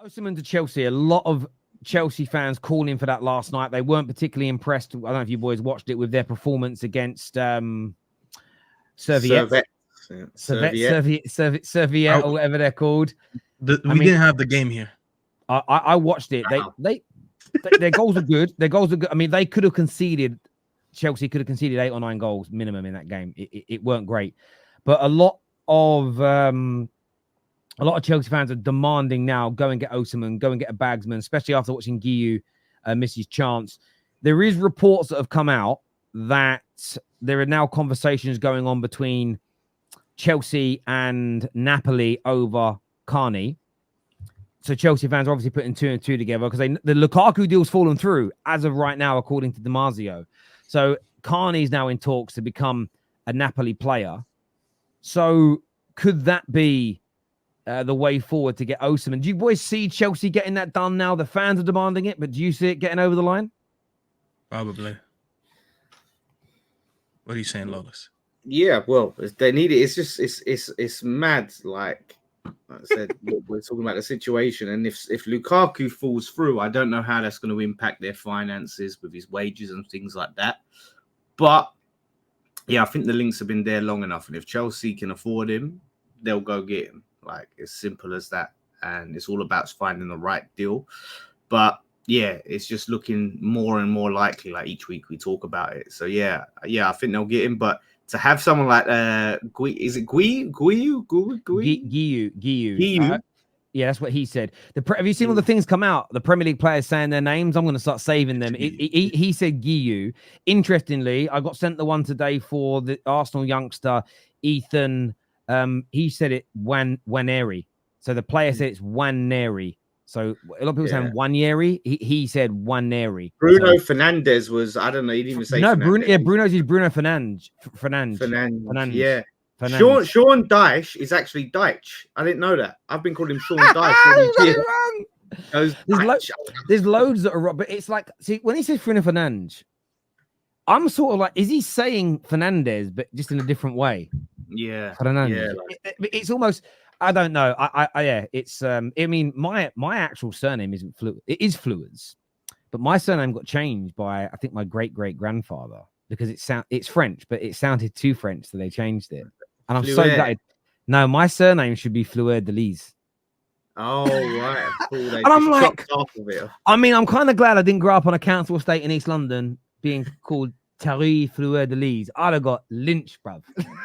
Osimhen to Chelsea. A lot of Chelsea fans calling for that last night. They weren't particularly impressed. I don't know if you boys watched it with their performance against Serviette, or whatever they're called. We didn't have the game here. I watched it. Their goals are good. Their goals are good. I mean, they could have conceded. Chelsea could have conceded 8 or 9 goals minimum in that game. It weren't great, but a lot of Chelsea fans are demanding now go and get Osimhen, go and get a bagsman, especially after watching Guiu miss his chance. There is reports that have come out that there are now conversations going on between Chelsea and Napoli over Carney. So Chelsea fans are obviously putting 2 and 2 together because the Lukaku deal's fallen through as of right now, according to Damasio. So Carney's now in talks to become a Napoli player. So could that be the way forward to get Osimhen? Do you boys see Chelsea getting that done now? The fans are demanding it, but do you see it getting over the line? Probably. What are you saying, Lolis? Yeah, well, they need it. It's just it's mad. Like I said, we're talking about the situation, and if Lukaku falls through, I don't know how that's going to impact their finances with his wages and things like that. But yeah, I think the links have been there long enough, and if Chelsea can afford him, they'll go get him. Like, as simple as that. And it's all about finding the right deal. But yeah, it's just looking more and more likely. Like each week we talk about it. So yeah, I think they'll get him. But to have someone like is it Guiu? Yeah, that's what he said. Have you seen all the things come out? The Premier League players saying their names. I'm going to start saving them. He said Guiu. Interestingly, I got sent the one today for the Arsenal youngster Ethan. He said it Waneri. So the player said it's Waneri. So a lot of people saying Waneri. He said Waneri. Bruno Fernandes was, I don't know, he didn't even say Bruno's is Bruno Fernandes. Yeah. Sean Dyche is actually Dyche. I didn't know that. I've been calling him Sean Dyche. There's loads that are wrong, but it's like, see, when he says Bruno Fernandes, I'm sort of like, is he saying Fernandes, but just in a different way? Yeah. Fernandes. It's almost, I don't know. It's I mean, my actual surname isn't it is Fluids, but my surname got changed by, I think, my great-great-grandfather, because it's French, but it sounded too French, so they changed it. And I'm so gutted. No, my surname should be Fleur de Lys. Oh, right. Cool. And I'm like, I mean, I'm kind of glad I didn't grow up on a council estate in East London being called Terrace Fleur de Lys. I'd have got lynched, bruv.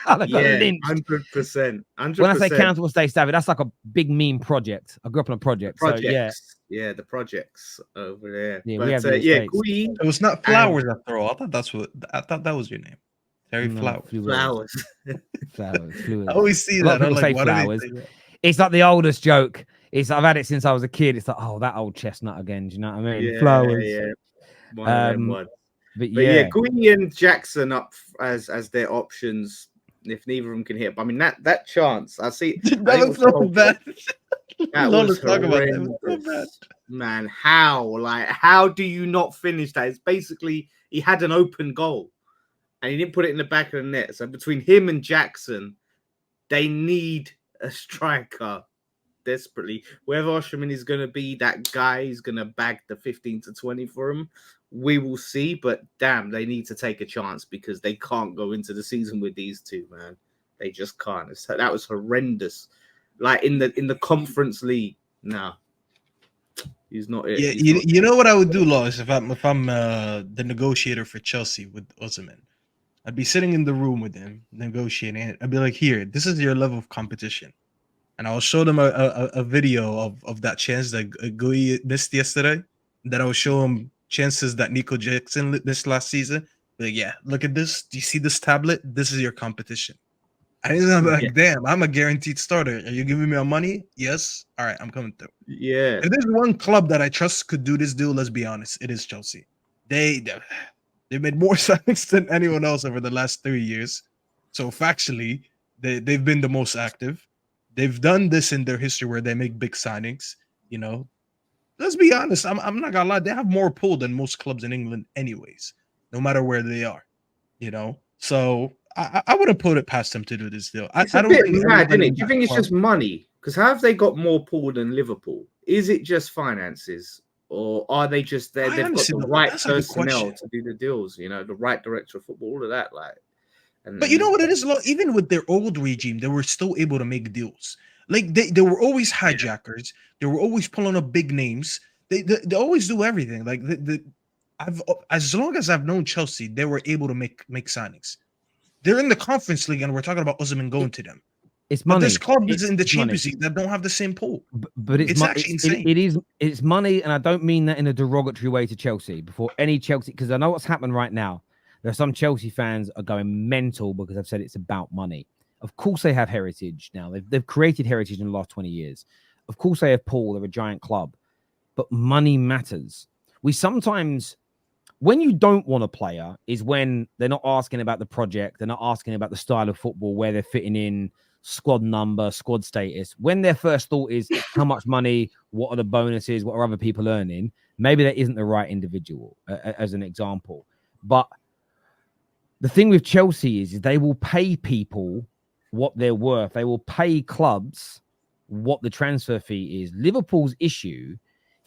I'd have got lynched. 100%. When I say council estate, Savvy, that's like a big meme project. I grew up on a project. So, yeah. Yeah, the projects over there. Yeah, but, it was not Flowers after all. I thought that was your name. Terry Flowers. Flowers. I always see that. I'm like, Flowers. It's like the oldest joke. I've had it since I was a kid. It's like, oh, that old chestnut again. Do you know what I mean? Yeah, Flowers. Yeah. One of them ones. But yeah, Guinea and Jackson up as their options if neither of them can hit. But I mean, that chance, I see. That was so bad. That was horrendous. Man, how do you not finish that? It's basically, he had an open goal and he didn't put it in the back of the net. So between him and Jackson, they need a striker desperately. Whether Osimhen is going to be that guy who's going to bag the 15 to 20 for him, we will see. But damn, they need to take a chance because they can't go into the season with these two, man. They just can't. That was horrendous. Like in the Conference League, no. He's not it. Yeah, you know what I would do, Lois, if I'm the negotiator for Chelsea with Osimhen? I'd be sitting in the room with him negotiating. I'd be like, here, this is your level of competition. And I'll show them a video of that chance that Gui missed yesterday. Then I'll show them chances that Nico Jackson missed last season. Be like, yeah, look at this. Do you see this tablet? This is your competition. I'm like, damn, I'm a guaranteed starter. Are you giving me my money? Yes. All right, I'm coming through. Yeah. If there's one club that I trust could do this deal, let's be honest, it is Chelsea. They've made more signings than anyone else over the last 3 years. So factually, they've been the most active. They've done this in their history where they make big signings. You know, let's be honest. I'm not gonna lie. They have more pull than most clubs in England, anyways. No matter where they are, you know. So I wouldn't put it past them to do this deal. It's a bit mad, isn't it? Do you think it's just money? Because how have they got more pull than Liverpool? is it just finances, or are they just there? They've got the right personnel to do the deals. You know, the right director of football, all of that. Like, but you know what it is? Even with their old regime, they were still able to make deals. Like they were always hijackers. They were always pulling up big names. They always do everything. Like as long as I've known Chelsea, they were able to make signings. They're in the Conference League, and we're talking about Osimhen going to them. It's money. But this club is in the Champions League that don't have the same pull. But it's actually insane. It's money, and I don't mean that in a derogatory way to Chelsea. Before any Chelsea, because I know what's happened right now. There are some Chelsea fans are going mental because I've said it's about money. Of course, they have heritage now. They've created heritage in the last 20 years. Of course, they have Paul. They're a giant club. But money matters. We sometimes, when you don't want a player, is when they're not asking about the project. They're not asking about the style of football, where they're fitting in, squad number, squad status. When their first thought is how much money, what are the bonuses, what are other people earning, maybe that isn't the right individual, as an example. But the thing with Chelsea is they will pay people what they're worth. They will pay clubs what the transfer fee is. Liverpool's issue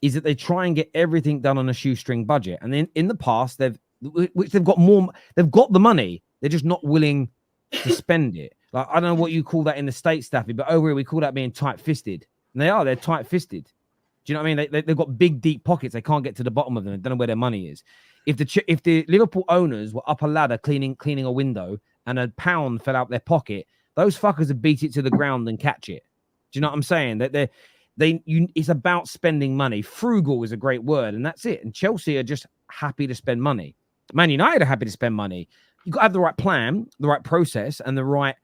is that they try and get everything done on a shoestring budget. And then in the past, they've got the money. They're just not willing to spend it. Like, I don't know what you call that in the States, Staffy, but over here we call that being tight-fisted. And they're tight-fisted. Do you know what I mean? They've got big, deep pockets. They can't get to the bottom of them. They don't know where their money is. If the Liverpool owners were up a ladder cleaning a window and a pound fell out their pocket, those fuckers would beat it to the ground and catch it. Do you know what I'm saying? It's about spending money. Frugal is a great word, and that's it. And Chelsea are just happy to spend money. Man United are happy to spend money. You've got to have the right plan, the right process, and the right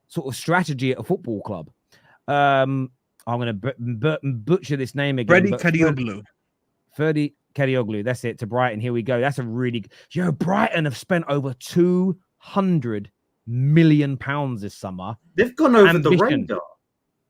sort of strategy at a football club. I'm going to butcher this name again. Ferdi Kadioglu. That's it, to Brighton. Here we go. That's a really... Brighton have spent over £200 million this summer. They've gone over the radar.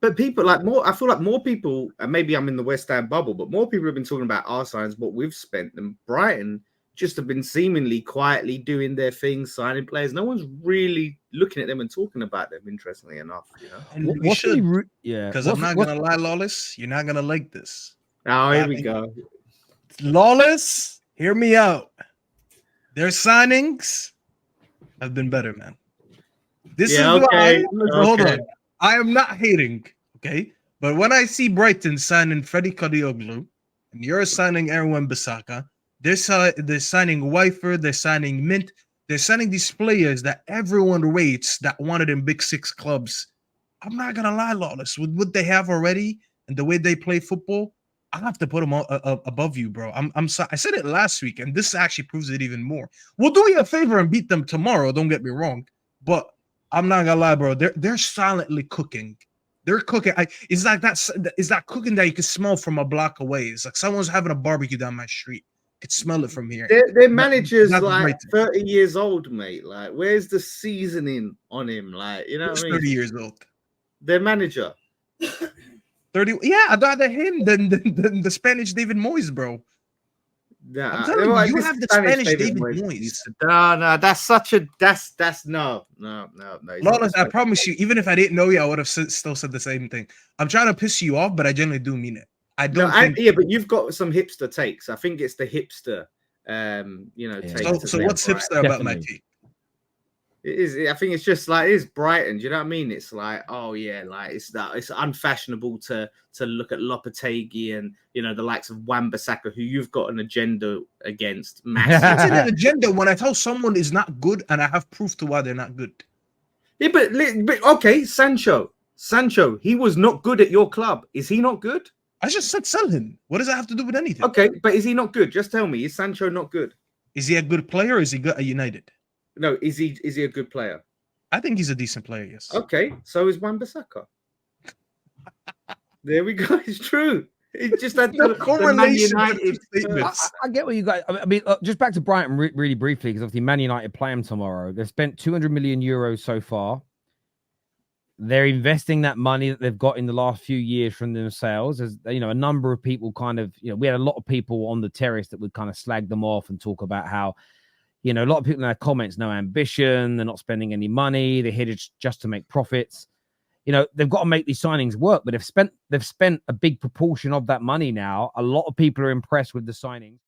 But people I feel like more people, and maybe I'm in the West Ham bubble, but more people have been talking about our signs, what we've spent, and Brighton just have been seemingly quietly doing their thing, signing players. No one's really looking at them and talking about them, interestingly enough. You know, and we should, because I'm not gonna lie, Lawless, you're not gonna like this. Oh, here we go. Lawless, hear me out. Their signings have been better, man. This is why. Hold on. I am not hating, okay? But when I see Brighton signing Freddie Kadioglu, and you're signing Erwan Bissaka, they're signing Wyford, they're signing Mint, they're signing these players that everyone rates that wanted in Big Six clubs. I'm not gonna lie, Lawless, with what they have already and the way they play football, I have to put them above you, bro. I'm sorry. I said it last week, and this actually proves it even more. We'll do you a favor and beat them tomorrow. Don't get me wrong, but I'm not gonna lie, bro. They're silently cooking. They're cooking. It's like that cooking that you can smell from a block away. It's like someone's having a barbecue down my street. I could smell it from here. Their manager's like 30 years old, mate. Like, where's the seasoning on him? Like, you know what I mean? 30 years old. Their manager. 30. Yeah, I'd rather him than the Spanish David Moyes, bro. Nah, I'm telling you, you have the Spanish David Moyes. No, that's such a no. Lawless, I promise you, even if I didn't know you, I would have still said the same thing. I'm trying to piss you off, but I genuinely do mean it. I don't think... yeah, but you've got some hipster takes. I think it's the hipster take. So what's hipster about my take? It is. I think it's just like, it's Brighton. Do you know what I mean? It's like, oh yeah, like it's unfashionable to look at Lopetegui and the likes of Wan-Bissaka, who you've got an agenda against. Massive. It's an agenda when I tell someone is not good and I have proof to why they're not good. Yeah, but okay, Sancho, he was not good at your club. Is he not good? I just said sell him. What does that have to do with anything? Okay, but is he not good? Just tell me, is Sancho not good? Is he a good player or is he good at United? No, is he a good player? I think he's a decent player, yes. Okay, so is Wan-Bissaka. There we go. It's true. It just had no correlation. I get what you guys. I mean, just back to Brighton really briefly, because obviously Man United play them tomorrow. They've spent 200 million euros so far. They're investing that money that they've got in the last few years from themselves. As a number of people kind of, we had a lot of people on the terrace that would kind of slag them off and talk about how, a lot of people in their comments, no ambition, they're not spending any money, they're here just to make profits. you know, they've got to make these signings work, but they've spent a big proportion of that money now. A lot of people are impressed with the signings.